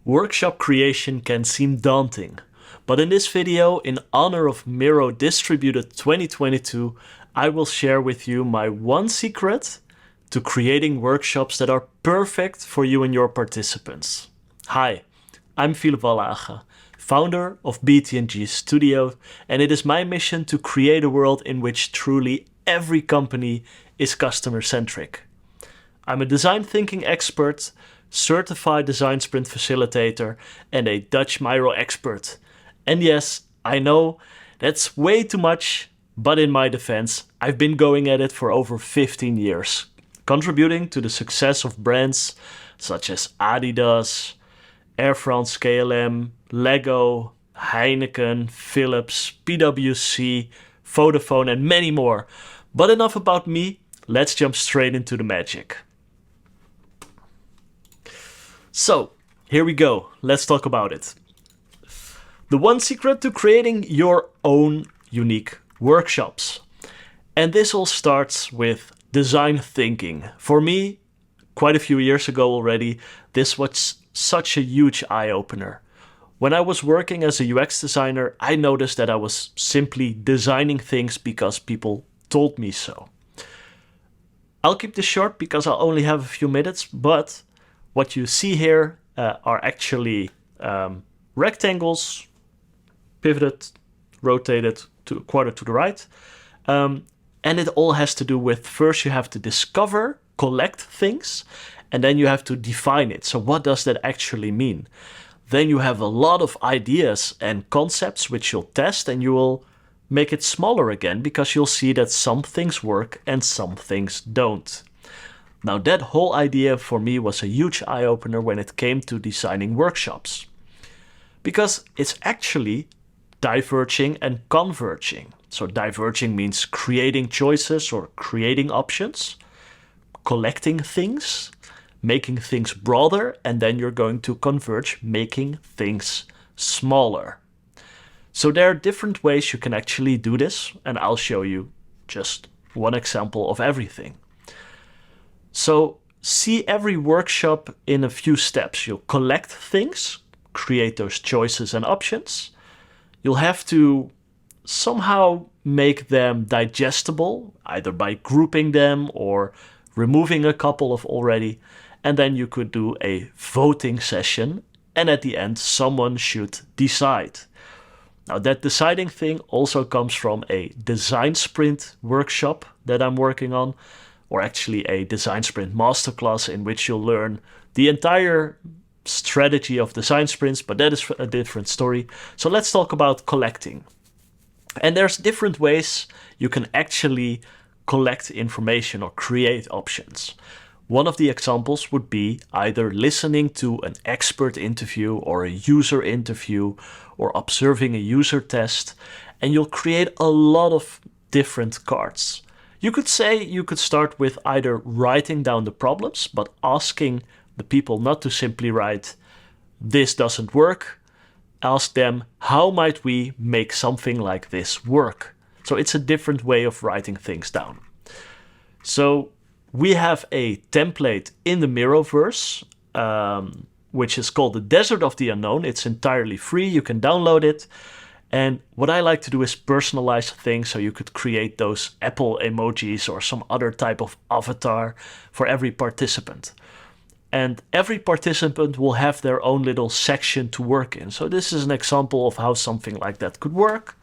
Workshop creation can seem daunting, but in this video, in honor of Miro Distributed 2022, I will share with you my one secret to creating workshops that are perfect for you and your participants. Hi, I'm Philip Wallage, founder of BTNG Studio, and it is my mission to create a world in which truly every company is customer-centric. I'm a design thinking expert, certified design sprint facilitator, and a Dutch Miro expert. And yes, I know that's way too much, but in my defense, I've been going at it for over 15 years, contributing to the success of brands such as Adidas, Air France KLM, Lego, Heineken, Philips, PwC, Vodafone, and many more. But enough about me, let's jump straight into the magic. So, here we go. Let's talk about it. The one secret to creating your own unique workshops. And this all starts with design thinking. For me, quite a few years ago already, this was such a huge eye-opener. When I was working as a UX designer, I noticed that I was simply designing things because people told me so. I'll keep this short because I'll only have a few minutes, but what you see here are actually rectangles, pivoted, rotated to a quarter to the right. And it all has to do with, first you have to discover, collect things, and then you have to define it. So what does that actually mean? Then you have a lot of ideas and concepts which you'll test, and you will make it smaller again because you'll see that some things work and some things don't. Now that whole idea for me was a huge eye-opener when it came to designing workshops. Because it's actually diverging and converging. So diverging means creating choices or creating options, collecting things, making things broader, and then you're going to converge, making things smaller. So there are different ways you can actually do this, and I'll show you just one example of everything. So see every workshop in a few steps. You'll collect things, create those choices and options. You'll have to somehow make them digestible, either by grouping them or removing a couple of already. And then you could do a voting session, and at the end someone should decide. Now that deciding thing also comes from a design sprint workshop that I'm working on, or actually a design sprint masterclass in which you'll learn the entire strategy of design sprints, but that is a different story. So let's talk about collecting. And there's different ways you can actually collect information or create options. One of the examples would be either listening to an expert interview or a user interview or observing a user test, and you'll create a lot of different cards. You could say you could start with either writing down the problems, but asking the people not to simply write, "This doesn't work." Ask them, how might we make something like this work? So it's a different way of writing things down. So we have a template in the Miroverse, which is called the Desert of the Unknown. It's entirely free. You can download it. And what I like to do is personalize things, so you could create those Apple emojis or some other type of avatar for every participant. And every participant will have their own little section to work in. So this is an example of how something like that could work.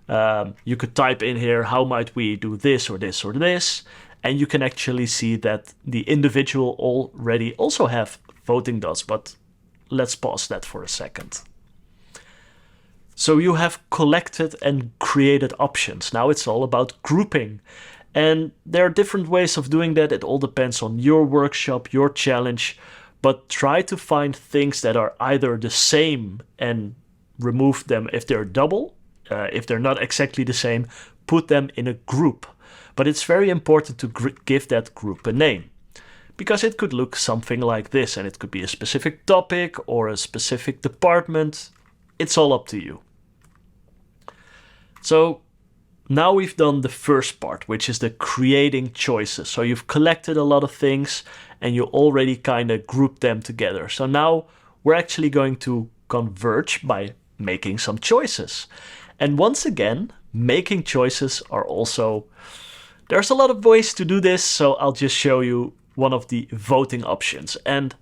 You could type in here, how might we do this or this or this? And you can actually see that the individual already also have voting dots, but let's pause that for a second. So you have collected and created options. Now it's all about grouping. And there are different ways of doing that. It all depends on your workshop, your challenge. But try to find things that are either the same and remove them if they're double. If they're not exactly the same, put them in a group. But it's very important to give that group a name, because it could look something like this, and it could be a specific topic or a specific department. It's all up to you. So now we've done the first part, which is the creating choices. So you've collected a lot of things and you already kind of grouped them together. So now we're actually going to converge by making some choices. And once again, making choices are also, there's a lot of ways to do this, so I'll just show you one of the voting options. And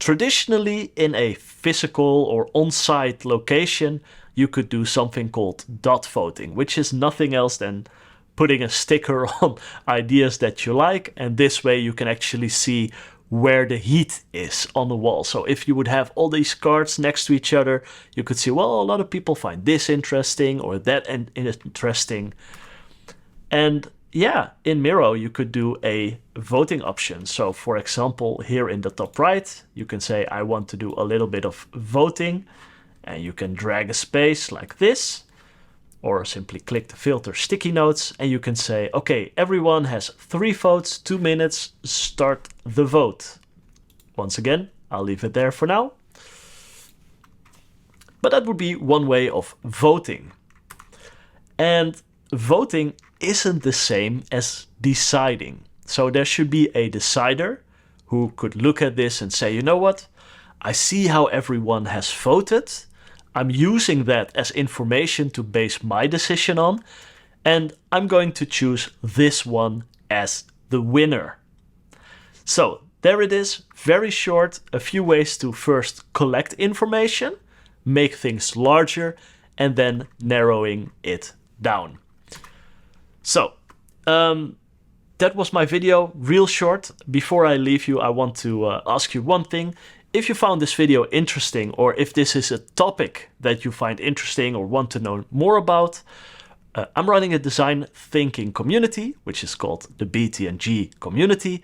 traditionally in a physical or on-site location, you could do something called dot voting, which is nothing else than putting a sticker on ideas that you like, and this way you can actually see where the heat is on the wall. So if you would have all these cards next to each other, you could see, well, a lot of people find this interesting or that interesting. And yeah, in Miro you could do a voting option. So for example, here in the top right, you can say, I want to do a little bit of voting, and you can drag a space like this, or simply click the filter sticky notes, and you can say, okay, everyone has 3 votes, 2 minutes, start the vote. Once again, I'll leave it there for now. But that would be one way of voting. And voting isn't the same as deciding. So there should be a decider who could look at this and say, you know what? I see how everyone has voted. I'm using that as information to base my decision on, and I'm going to choose this one as the winner. So there it is, very short, a few ways to first collect information, make things larger, and then narrowing it down. So that was my video, real short. Before I leave you, I want to ask you one thing. If you found this video interesting, or if this is a topic that you find interesting or want to know more about, I'm running a design thinking community, which is called the BTNG community.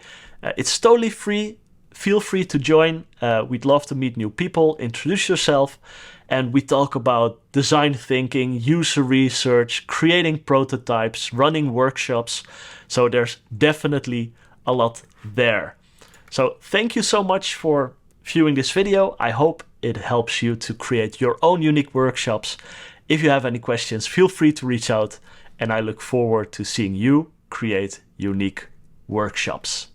It's totally free. Feel free to join. We'd love to meet new people, introduce yourself, and we talk about design thinking, user research, creating prototypes, running workshops. So there's definitely a lot there. So thank you so much for viewing this video. I hope it helps you to create your own unique workshops. If you have any questions, feel free to reach out, and I look forward to seeing you create unique workshops.